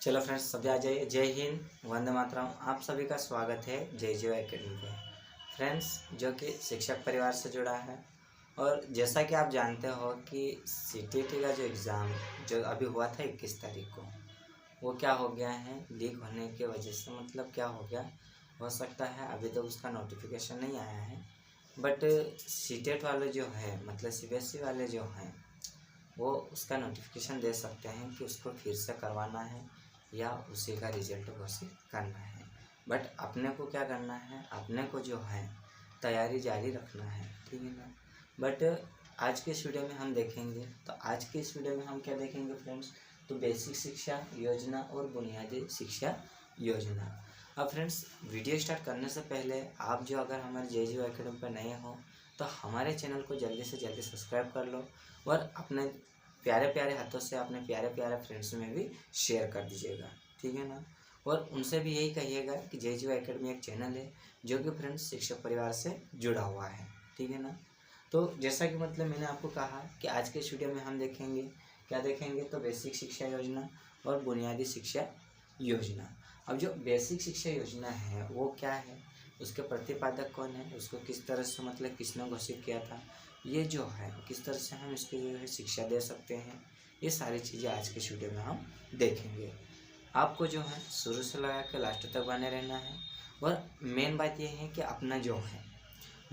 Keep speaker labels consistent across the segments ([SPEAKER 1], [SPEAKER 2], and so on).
[SPEAKER 1] चलो फ्रेंड्स, सभी आ जाइए। जय हिंद, वंदे मातरम। आप सभी का स्वागत है जय जीवा एकेडमी पे। फ्रेंड्स, जो कि शिक्षक परिवार से जुड़ा है, और जैसा कि आप जानते हो कि सीटीटी का जो एग्ज़ाम जो अभी हुआ था 21 तारीख को, वो क्या हो गया है, लीक होने की वजह से। मतलब क्या हो गया, हो सकता है अभी तक उसका नोटिफिकेशन नहीं आया है, बट सीटेट वाले जो है, मतलब सीबीएसई वाले जो हैं, वो उसका नोटिफिकेशन दे सकते हैं कि उसको फिर से करवाना है या उसी का रिजल्ट घोषित करना है। बट अपने को क्या करना है, अपने को जो है तैयारी जारी रखना है, ठीक है ना। बट आज के इस वीडियो में हम देखेंगे, तो आज के इस वीडियो में हम क्या देखेंगे फ्रेंड्स, तो बेसिक शिक्षा योजना और बुनियादी शिक्षा योजना। अब फ्रेंड्स, वीडियो स्टार्ट करने से पहले आप जो अगर हमारे JGO एकेडमी पर नए हो, तो हमारे चैनल को जल्दी से जल्दी सब्सक्राइब कर लो और अपने प्यारे प्यारे हाथों से अपने प्यारे प्यारे फ्रेंड्स में भी शेयर कर दीजिएगा, ठीक है ना। और उनसे भी यही कहिएगा कि JGO एकेडमी एक चैनल है जो कि फ्रेंड्स शिक्षक परिवार से जुड़ा हुआ है, ठीक है ना। तो जैसा कि मतलब मैंने आपको कहा कि आज के इस वीडियो में हम देखेंगे, क्या देखेंगे, तो बेसिक शिक्षा योजना और बुनियादी शिक्षा योजना। अब जो बेसिक शिक्षा योजना है वो क्या है, उसके प्रतिपादक कौन है, उसको किस तरह से मतलब किसने घोषित किया था, ये जो है किस तरह से हम इसकी जो है शिक्षा दे सकते हैं, ये सारी चीज़ें आज के इस वीडियो में हम देखेंगे। आपको जो है शुरू से लगा के लास्ट तक बने रहना है। और मेन बात यह है कि अपना जो है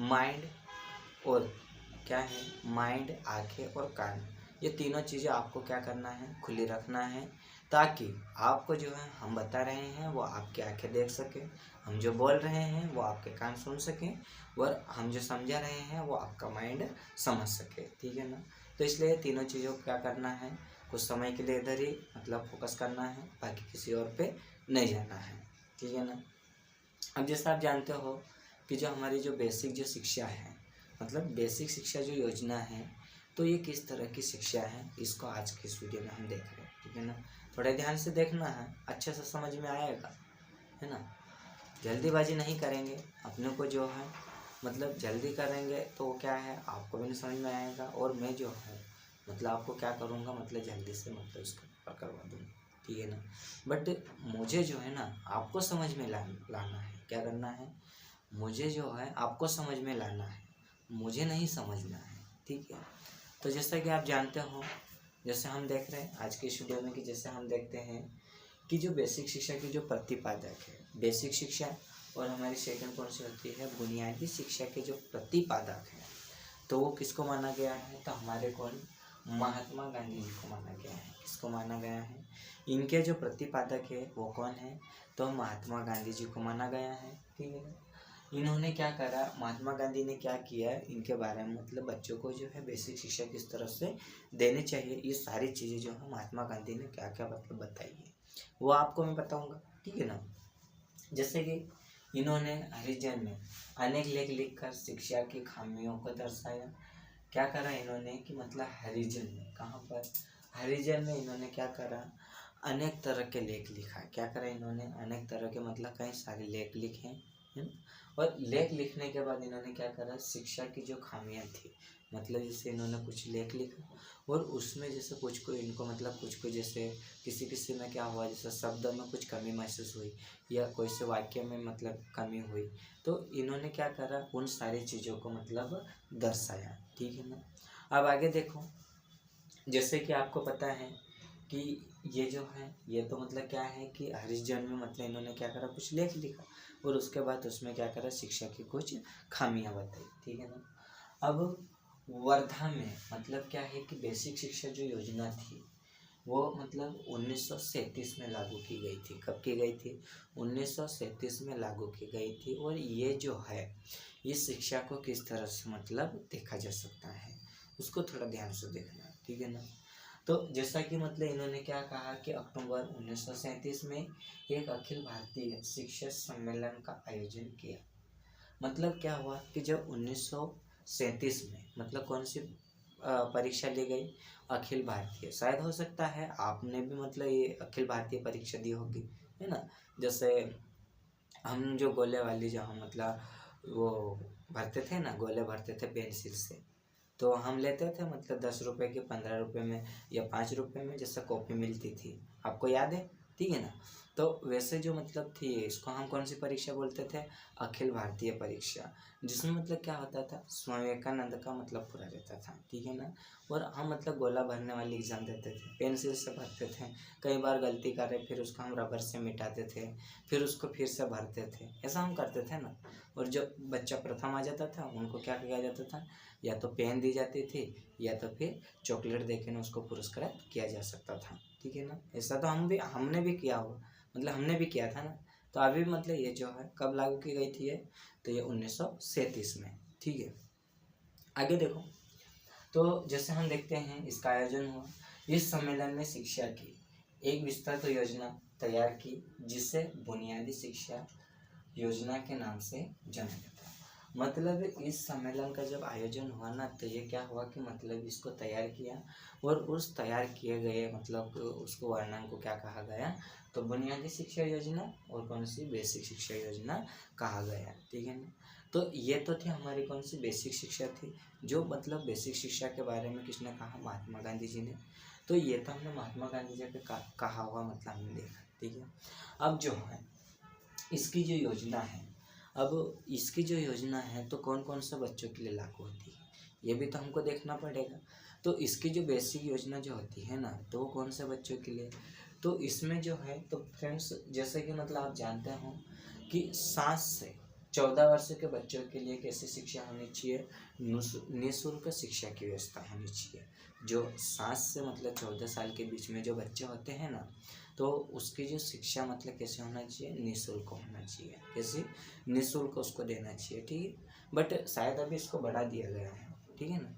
[SPEAKER 1] माइंड और क्या है, माइंड, आंखें और कान, ये तीनों चीज़ें आपको क्या करना है, खुली रखना है, ताकि आपको जो है हम बता रहे हैं वो आपकी आंखें देख सकें, हम जो बोल रहे हैं वो आपके कान सुन सकें, और हम जो समझा रहे हैं वो आपका माइंड समझ सके, ठीक है ना। तो इसलिए तीनों चीज़ों को क्या करना है, कुछ समय के लिए इधर ही मतलब फोकस करना है, बाकी किसी और पे नहीं जाना है, ठीक है ना। अब जैसा आप जानते हो कि जो हमारी जो बेसिक जो शिक्षा है, मतलब बेसिक शिक्षा जो योजना है, तो ये किस तरह की शिक्षा है, इसको आज की इस वीडियो में हम देख रहे हैं, ठीक है ना। थोड़े ध्यान से देखना है, अच्छे से समझ में आएगा, है ना। जल्दीबाजी नहीं करेंगे, अपने को जो है मतलब जल्दी करेंगे तो क्या है, आपको भी नहीं समझ में आएगा, और मैं जो है मतलब आपको क्या करूँगा, मतलब जल्दी से मतलब इसको करवा दूँगा, ठीक है ना। बट मुझे जो है ना आपको समझ में लाना है, क्या करना है, मुझे जो है आपको समझ में लाना है, मुझे नहीं समझना है, ठीक है। तो जैसा कि आप जानते हो, जैसे हम देख रहे हैं आज की इस वीडियो में, कि जैसे हम देखते हैं कि जो बेसिक शिक्षा की जो प्रतिपादक है, बेसिक शिक्षा, और हमारी सेकंड कौन सी होती है, बुनियादी शिक्षा के जो प्रतिपादक है, तो वो किसको माना गया है, तो हमारे कौन, महात्मा गांधी जी को माना गया है। किसको माना गया है, इनके जो प्रतिपादक है वो कौन है, तो महात्मा गांधी जी को माना गया है, ठीक है। इन्होंने क्या करा, महात्मा गांधी ने क्या किया, इनके बारे में मतलब बच्चों को जो है बेसिक शिक्षा किस तरह से देनी चाहिए, ये सारी चीज़ें जो है महात्मा गांधी ने क्या क्या मतलब बताई है, वो आपको मैं बताऊंगा, ठीक है ना। जैसे कि इन्होंने हरिजन में अनेक लेख लिखकर शिक्षा की खामियों को दर्शाया। क्या करा इन्होंने कि मतलब हरिजन में, कहाँ पर, हरिजन में इन्होंने क्या करा, अनेक तरह के लेख लिखा। क्या करा इन्होंने, अनेक तरह के मतलब कई सारे लेख लिखे, है ना। और लेख लिखने के बाद इन्होंने क्या करा, शिक्षा की जो खामियां थी, मतलब जैसे इन्होंने कुछ लेख लिखा, और उसमें जैसे कुछ को इनको मतलब कुछ को जैसे किसी किसी में क्या हुआ, जैसे शब्द में कुछ कमी महसूस हुई, या कोई से वाक्य में मतलब कमी हुई, तो इन्होंने क्या करा, उन सारी चीज़ों को मतलब दर्शाया, ठीक है ना। अब आगे देखो, जैसे कि आपको पता है कि ये जो है, ये तो मतलब क्या है कि हरिजन में मतलब इन्होंने क्या करा, कुछ लेख लिखा, और उसके बाद उसमें क्या करा, शिक्षा की कुछ खामियां बताई, ठीक है ना। अब वर्धा में मतलब क्या है कि बेसिक शिक्षा जो योजना थी, वो मतलब 1937 में लागू की गई थी। कब की गई थी, 1937 में लागू की गई थी। और ये जो है, इस शिक्षा को किस तरह से मतलब देखा जा सकता है, उसको थोड़ा ध्यान से देखना, ठीक है ना। तो जैसा कि मतलब इन्होंने क्या कहा कि अक्टूबर 1937 में एक अखिल भारतीय शिक्षक सम्मेलन का आयोजन किया। मतलब क्या हुआ कि जब 1937 में मतलब कौन सी परीक्षा ली गई, अखिल भारतीय, शायद हो सकता है आपने भी मतलब ये अखिल भारतीय परीक्षा दी होगी, है ना। जैसे हम जो गोले वाली जो हम मतलब वो भरते थे ना, गोले भरते थे पेंसिल से, तो हम लेते थे मतलब 10 रुपए के, 15 रुपए में या 5 रुपए में जैसे कॉपी मिलती थी, आपको याद है। ठीक है ना। तो वैसे जो मतलब थी इसको हम कौन सी परीक्षा बोलते थे, अखिल भारतीय परीक्षा, जिसमें मतलब क्या होता था, स्वामी विवेकानंद का मतलब पूरा रहता था, ठीक है ना। और हम मतलब गोला भरने वाली एग्ज़ाम देते थे, पेंसिल से भरते थे, कई बार गलती करें फिर उसको हम रबर से मिटाते थे, फिर उसको फिर से भरते थे, ऐसा हम करते थे ना। और जो बच्चा प्रथम आ जाता था उनको क्या किया जाता था, या तो पेन दी जाती थी या तो फिर चॉकलेट देके ना उसको पुरस्कृत किया जा सकता था, ठीक है ना। ऐसा तो हमने भी किया हुआ, मतलब हमने भी किया था ना। तो अभी मतलब ये जो है कब लागू की गई थी ये, तो ये 1937 में, ठीक है। आगे देखो, तो जैसे हम देखते हैं इसका आयोजन हुआ, इस सम्मेलन में शिक्षा की एक विस्तृत योजना तैयार की, जिसे बुनियादी शिक्षा योजना के नाम से जाना जाता है। मतलब इस सम्मेलन का जब आयोजन हुआ ना, तो ये क्या हुआ कि मतलब इसको तैयार किया, और उस तैयार किए गए मतलब उसको वर्णन को क्या कहा गया, तो बुनियादी शिक्षा योजना और कौन सी बेसिक शिक्षा योजना कहा गया, ठीक है ना। तो ये तो थी हमारी कौन सी बेसिक शिक्षा थी, जो मतलब बेसिक शिक्षा के बारे में किसने कहा, महात्मा गांधी जी ने। तो ये तो हमने महात्मा गांधी जी का कहा हुआ मतलब हमने देखा, ठीक है। अब जो है इसकी जो योजना है, अब इसकी जो योजना है तो कौन कौन से बच्चों के लिए लागू होती है, ये भी तो हमको देखना पड़ेगा। तो इसकी जो बेसिक योजना जो होती है ना, तो वो कौन से बच्चों के लिए, तो इसमें जो है, तो फ्रेंड्स जैसे कि मतलब आप जानते हो कि 7 से 14 वर्ष के बच्चों के लिए कैसी शिक्षा होनी चाहिए, निःशुल्क शिक्षा की व्यवस्था होनी चाहिए। जो 7 से मतलब 14 साल के बीच में जो बच्चे होते हैं ना, तो उसकी जो शिक्षा मतलब कैसे होना चाहिए, निःशुल्क होना चाहिए, कैसे निःशुल्क उसको देना चाहिए, ठीक है। बट शायद अभी इसको बढ़ा दिया गया है, ठीक है ना।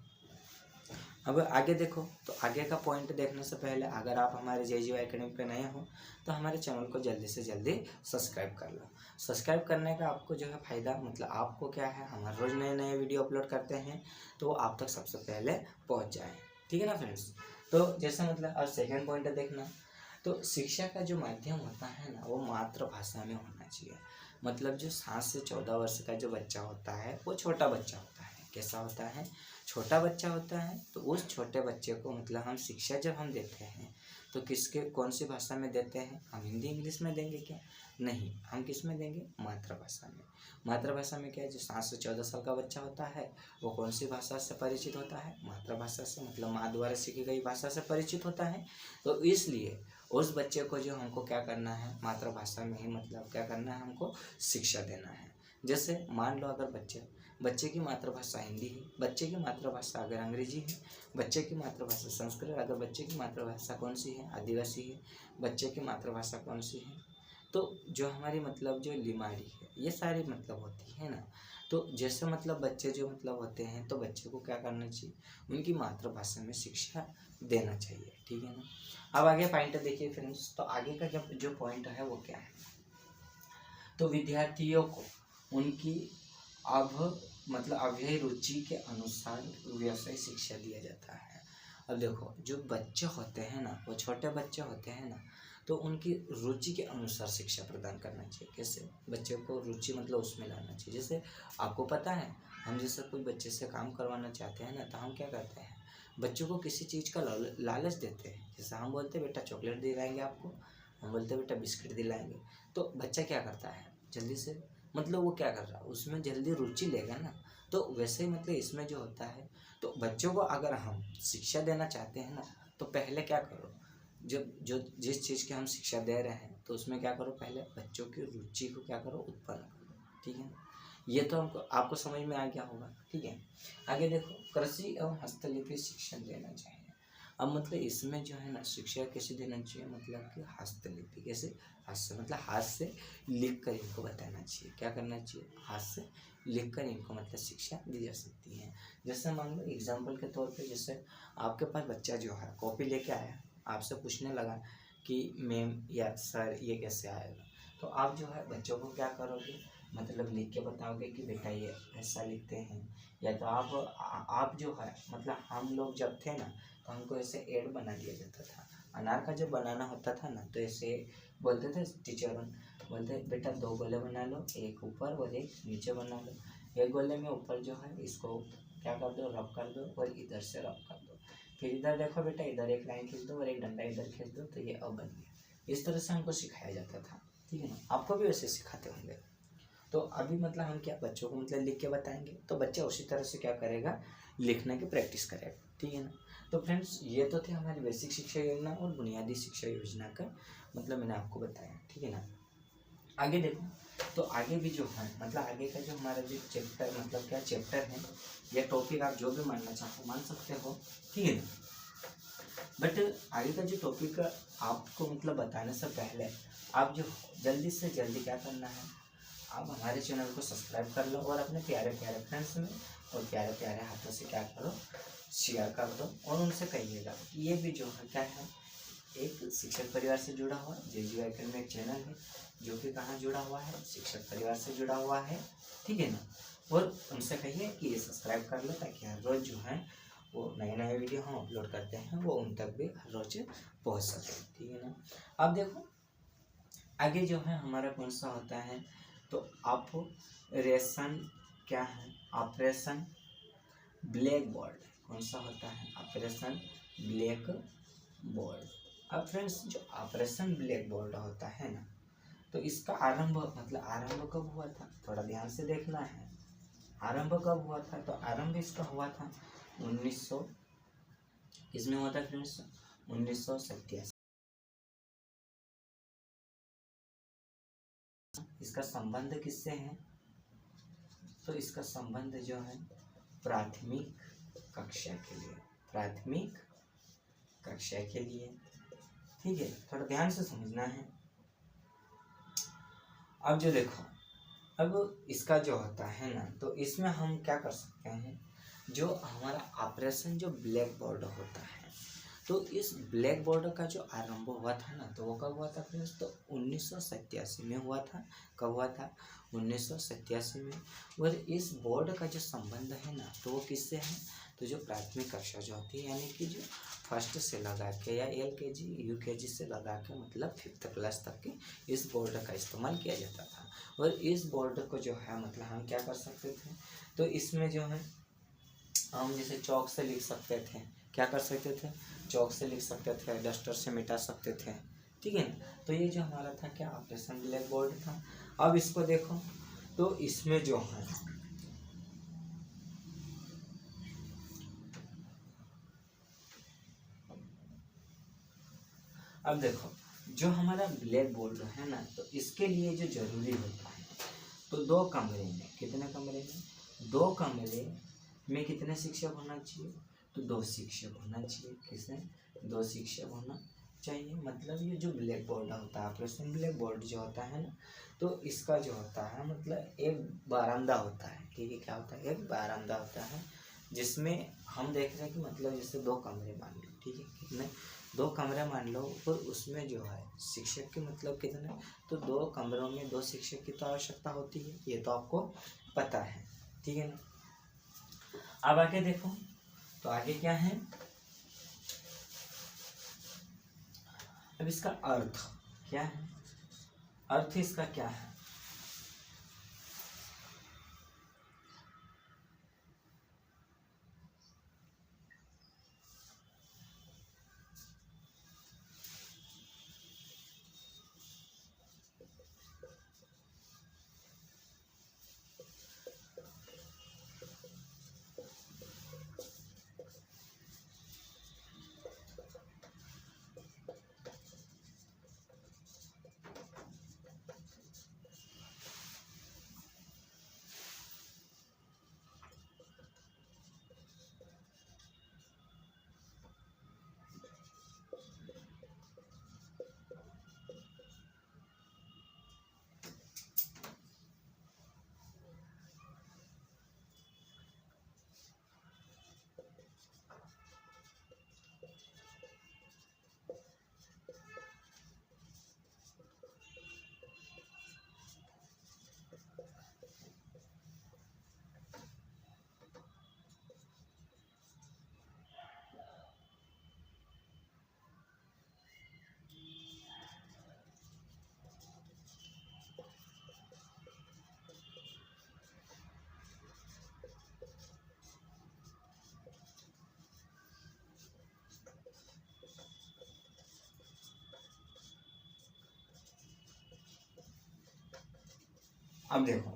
[SPEAKER 1] अब आगे देखो, तो आगे का पॉइंट देखने से पहले अगर आप हमारे JJY एकेडमी पे नए हो तो हमारे चैनल को जल्दी से जल्दी सब्सक्राइब कर लो। सब्सक्राइब करने का आपको जो है फ़ायदा, मतलब आपको क्या है, हमारे रोज़ नए नए वीडियो अपलोड करते हैं तो वो आप तक सबसे पहले पहुँच जाए, ठीक है ना फ्रेंड्स। तो जैसे मतलब और सेकेंड पॉइंट देखना, तो शिक्षा का जो माध्यम होता है ना, वो मातृभाषा में होना चाहिए। मतलब जो 7 से 14 वर्ष का जो बच्चा होता है वो छोटा बच्चा होता है, कैसा होता है, छोटा बच्चा होता है। तो उस छोटे बच्चे को मतलब हम शिक्षा जब हम देते हैं तो किसके कौन सी भाषा में देते हैं, हम हिंदी इंग्लिश में देंगे क्या, नहीं, हम किस में देंगे, मातृभाषा में। मातृभाषा में क्या है, जो 7 से 14 साल का बच्चा होता है वो कौन सी भाषा से परिचित होता है, मातृभाषा से, मतलब माँ द्वारा सीखी गई भाषा से परिचित होता है। तो इसलिए उस बच्चे को जो हमको क्या करना है, मातृभाषा में ही मतलब क्या करना है, हमको शिक्षा देना है। जैसे मान लो अगर बच्चे की मातृभाषा हिंदी है, बच्चे की मातृभाषा अगर अंग्रेजी है, बच्चे की मातृभाषा संस्कृत, अगर बच्चे की मातृभाषा कौन सी है, आदिवासी है, बच्चे की मातृभाषा कौन सी है, तो जो हमारी मतलब जो लिमाड़ी है, ये सारी मतलब होती है ना। तो जैसे मतलब बच्चे जो मतलब होते हैं, तो बच्चे को क्या करना चाहिए, उनकी मातृभाषा में शिक्षा देना चाहिए, ठीक है ना। अब आगे पॉइंट देखिए फ्रेंड्स, तो आगे का जो पॉइंट है वो क्या है, तो विद्यार्थियों को उनकी अब मतलब अव्यय रुचि के अनुसार व्यवसाय शिक्षा दिया जाता है। अब देखो जो बच्चे होते हैं ना, वो छोटे बच्चे होते हैं ना, तो उनकी रुचि के अनुसार शिक्षा प्रदान करना चाहिए। कैसे, बच्चे को रुचि मतलब उसमें लाना चाहिए। जैसे आपको पता है, हम जैसे कोई बच्चे से काम करवाना चाहते हैं ना, तो हम क्या करते हैं, बच्चों को किसी चीज़ का लालच देते हैं। जैसे हम बोलते हैं बेटा चॉकलेट दिलाएंगे आपको, हम बोलते हैं बेटा बिस्किट दिलाएंगे, तो बच्चा क्या करता है, जल्दी से मतलब वो क्या कर रहा है, उसमें जल्दी रुचि लेगा ना। तो वैसे ही मतलब इसमें जो होता है, तो बच्चों को अगर हम शिक्षा देना चाहते हैं ना, तो पहले क्या करो, जब जो जिस चीज़ की हम शिक्षा दे रहे हैं तो उसमें क्या करो, पहले बच्चों की रुचि को क्या करो, उत्पन्न करो, ठीक है ना। ये तो हमको आपको समझ में आ गया होगा, ठीक है। आगे देखो, कृषि एवं हस्तलिपि शिक्षण देना चाहिए। अब मतलब इसमें जो है ना, शिक्षा कैसे देना चाहिए, मतलब कि हस्तलिपि, कैसे, हाथ से, मतलब हाथ से लिख कर इनको बताना चाहिए, क्या करना चाहिए, हाथ से लिख कर इनको मतलब शिक्षा दी जा सकती है। जैसे मान लो एग्जाम्पल के तौर पे, जैसे आपके पास बच्चा जो है कॉपी लेके आया, आपसे पूछने लगा कि मैम या सर ये कैसे आएगा, तो आप जो है बच्चों को क्या करोगे, मतलब लिख के बताओगे कि बेटा ये ऐसा लिखते हैं। या तो आप जो है मतलब हम लोग जब थे ना, तो हमको ऐसे एड बना दिया जाता था, अनार का जब बनाना होता था ना, तो ऐसे बोलते थे टीचर, बोलते बेटा 2 गोले बना लो, एक ऊपर और एक नीचे बना लो। एक गोले में ऊपर जो है इसको क्या कर दो, रब कर दो, और इधर से रब कर दो। फिर इधर देखो बेटा, इधर एक लाइन खींच दो और एक डंडा इधर खींच दो, तो ये अब बन गया। इस तरह से हमको सिखाया जाता था, ठीक है ना। आपको भी वैसे सिखाते होंगे। तो अभी मतलब हम क्या बच्चों को मतलब लिख के बताएंगे, तो बच्चा उसी तरह से क्या करेगा, लिखने की प्रैक्टिस करेगा, ठीक है ना। तो फ्रेंड्स ये तो थे हमारी बेसिक शिक्षा योजना और बुनियादी शिक्षा योजना का मतलब मैंने आपको बताया, ठीक है ना। आगे देखो, तो आगे भी जो है मतलब आगे का जो हमारा जो चैप्टर मतलब क्या चैप्टर है या टॉपिक आप जो भी मानना चाहो मान सकते हो, ठीक है ना। बट आगे का जो टॉपिक आपको मतलब बताने से पहले आप जो जल्दी से जल्दी क्या करना है, आप हमारे चैनल को सब्सक्राइब कर लो और अपने प्यारे प्यारे फ्रेंड्स में और प्यारे प्यारे हाथों से क्या करो, शेयर कर दो और उनसे कहिएगा कि ये भी जो है क्या है, एक शिक्षक परिवार से जुड़ा हुआ JJU एकेडमी एक चैनल है जो कि कहाँ जुड़ा हुआ है, शिक्षक परिवार से जुड़ा हुआ है, ठीक है ना। और उनसे कहिए कि ये सब्सक्राइब कर लो ताकि हर रोज़ जो है वो नए नए वीडियो हम अपलोड करते हैं वो उन तक भी हर रोज पहुँच सके, ठीक है ना। अब देखो आगे जो है हमारा कौन सा होता है, तो ऑपरेशन क्या है, ऑपरेशन ब्लैक बोर्ड कौन सा होता है, ऑपरेशन ब्लैक बोर्ड। अब फ्रेंड्स जो ऑपरेशन ब्लैक बोर्ड होता है ना, तो इसका आरंभ मतलब आरंभ कब हुआ था, थोड़ा ध्यान से देखना है। आरंभ कब हुआ था, तो आरंभ इसका हुआ था 1900 इसमें हुआ था फ्रेंड्स 1987। इसका संबंध किससे है, तो इसका संबंध जो है प्राथमिक कक्षा के लिए, प्राथमिक कक्षा के लिए, ठीक है। थोड़ा ध्यान से समझना है। अब जो देखो, अब इसका जो होता है ना, तो इसमें हम क्या कर सकते हैं, जो हमारा ऑपरेशन जो ब्लैक बोर्ड होता है, तो इस ब्लैक बोर्ड का जो आरंभ हुआ था ना, तो वो कब हुआ था फ्रेंड्स, तो 1987 में हुआ था। कब हुआ था, 1987 में। और इस बोर्ड का जो संबंध है ना, तो वो किससे है, तो जो प्राथमिक कक्षा जो होती है यानी कि जो फर्स्ट से लगा के या LKG UKG से लगा के मतलब 5th क्लास तक के इस बोर्ड का इस्तेमाल किया जाता था। और इस बोर्ड को जो है मतलब हम क्या कर सकते थे, तो इसमें जो है हम जैसे चौक से लिख सकते थे, क्या कर सकते थे, चौक से लिख सकते थे, डस्टर से मिटा सकते थे, ठीक है ना। तो ये जो हमारा था क्या, ऑपरेशन ब्लैक बोर्ड था। अब इसको देखो, तो इसमें जो है अब देखो जो हमारा ब्लैक बोर्ड है ना, तो इसके लिए जो जरूरी होता है, तो 2 कमरे में, कितने कमरे में, 2 कमरे में कितने शिक्षक होना चाहिए, तो 2 शिक्षक होना चाहिए। किसने, 2 शिक्षक होना चाहिए। मतलब ये जो ब्लैक बोर्ड होता है, ऑपरेशन ब्लैक बोर्ड जो होता है ना, तो इसका जो होता है मतलब एक बारामदा होता है, ठीक है। क्या होता है, एक बारामदा होता है जिसमें हम देख रहे हैं कि मतलब जैसे 2 कमरे मान लो, ठीक है, कितने, 2 कमरे मान लो, और उसमें जो है शिक्षक के मतलब कितने, तो 2 कमरों में 2 शिक्षक की तो आवश्यकता होती है, ये तो आपको पता है, ठीक है ना। अब आगे देखो, तो आगे क्या है, अब इसका अर्थ क्या है, अर्थ इसका क्या है, अब देखो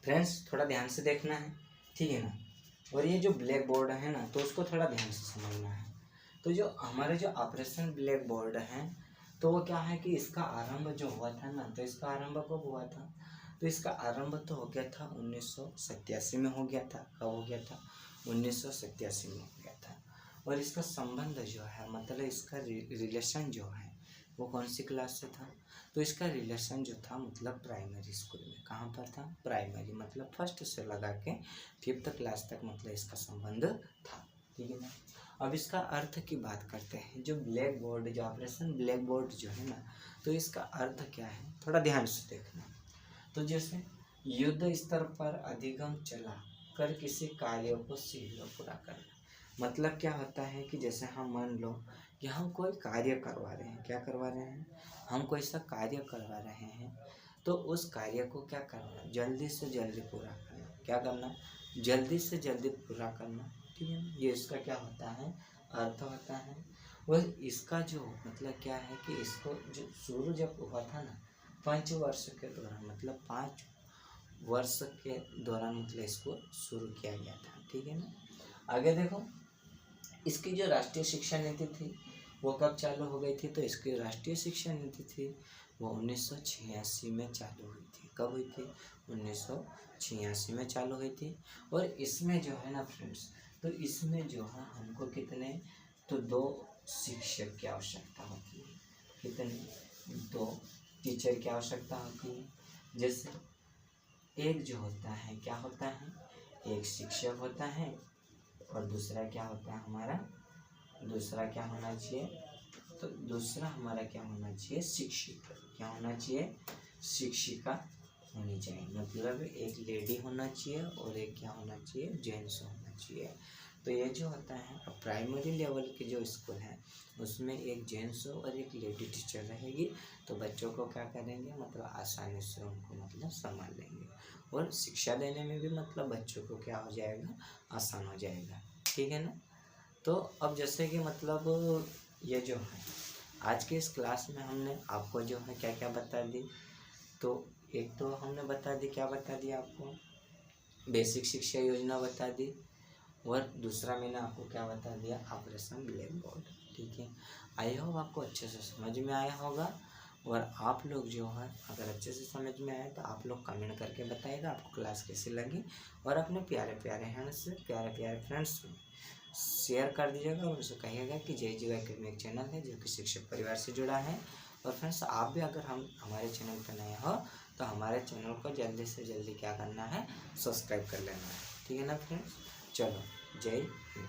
[SPEAKER 1] फ्रेंड्स, थोड़ा ध्यान से देखना है, ठीक है ना। और ये जो ब्लैक बोर्ड है ना, तो उसको थोड़ा ध्यान से समझना है। तो जो हमारे जो ऑपरेशन ब्लैक बोर्ड है, तो वो क्या है कि इसका आरंभ जो हुआ था ना, तो इसका आरंभ कब हुआ था? तो इसका आरंभ तो हो गया था 1987 में हो गया था। कब हो गया था? 1987 में हो गया था। और इसका संबंध जो है, मतलब इसका रिलेशन जो है, वो कौन सी क्लास से था? तो इसका रिलेशन जो था मतलब प्राइमरी स्कूल में। कहाँ पर था? प्राइमरी, मतलब फर्स्ट से लगा के 5th क्लास तक मतलब इसका संबंध था, ठीक है ना। अब इसका अर्थ की बात करते हैं। जो ब्लैक बोर्ड, जो ऑपरेशन ब्लैक बोर्ड जो है ना, तो इसका अर्थ क्या है, थोड़ा ध्यान से देखना। तो जैसे युद्ध स्तर पर अधिगम चला कर किसी कार्य को शीघ्र पूरा करना। मतलब क्या होता है कि जैसे हम मान लो कि हम कोई कार्य करवा रहे हैं। क्या करवा रहे हैं? हम कोई सा कार्य करवा रहे हैं, तो उस कार्य को क्या करना? जल्दी से जल्दी पूरा करना। क्या करना? जल्दी से जल्दी पूरा करना, ठीक है। ये इसका क्या होता है? अर्थ होता है। और इसका जो मतलब क्या है कि इसको जो शुरू जब हुआ था ना, 5 वर्ष के दौरान, मतलब 5 वर्ष के दौरान मतलब इसको शुरू किया गया था, ठीक है ना। आगे देखो, इसकी जो राष्ट्रीय शिक्षा नीति थी वो कब चालू हो गई थी? तो इसकी राष्ट्रीय शिक्षा नीति थी वो 1986 में चालू हुई थी। कब हुई थी? 1986 में चालू हुई थी। और इसमें जो है ना फ्रेंड्स, तो इसमें जो है हमको कितने, तो 2 शिक्षक की आवश्यकता होती है। कितने? 2 टीचर की आवश्यकता होती है। जैसे एक जो होता है, क्या होता है? एक शिक्षक होता है, और दूसरा क्या होता है हमारा? दूसरा क्या होना चाहिए? तो दूसरा हमारा क्या होना चाहिए? शिक्षिका। क्या होना चाहिए? शिक्षिका होनी चाहिए। मतलब एक लेडी होना चाहिए और एक क्या होना चाहिए? जेंट्स होना चाहिए। तो ये जो होता है, अब प्राइमरी लेवल के जो स्कूल हैं उसमें एक जेंट्स और एक लेडी टीचर रहेगी। तो बच्चों को क्या करेंगे, मतलब आसानी से उनको मतलब संभाल लेंगे, और शिक्षा देने में भी मतलब बच्चों को क्या हो जाएगा? आसान हो जाएगा, ठीक है ना। तो अब जैसे कि मतलब ये जो है आज के इस क्लास में हमने आपको जो है क्या क्या बता दी। तो एक तो हमने बता दी, क्या बता दिया आपको? बेसिक शिक्षा योजना बता दी। और दूसरा मैंने आपको क्या बता दिया? ऑपरेशन ब्लैक बोर्ड, ठीक है। आई होप आपको अच्छे से समझ में आया होगा। और आप लोग जो है अगर अच्छे से समझ में आए तो आप लोग कमेंट करके बताइएगा आपको क्लास कैसी लगी। और अपने प्यारे प्यारे हैंड्स से, प्यारे प्यारे फ्रेंड्स में शेयर कर दीजिएगा, और उनसे कहिएगा कि जय जीव एकेडमी एक चैनल है जो कि शिक्षक परिवार से जुड़ा है। और फ्रेंड्स, आप भी अगर हम हमारे चैनल पर नए हो तो हमारे चैनल को जल्दी से जल्दी क्या करना है? सब्सक्राइब कर लेना है, ठीक है ना फ्रेंड्स। चलो, जय हिंद।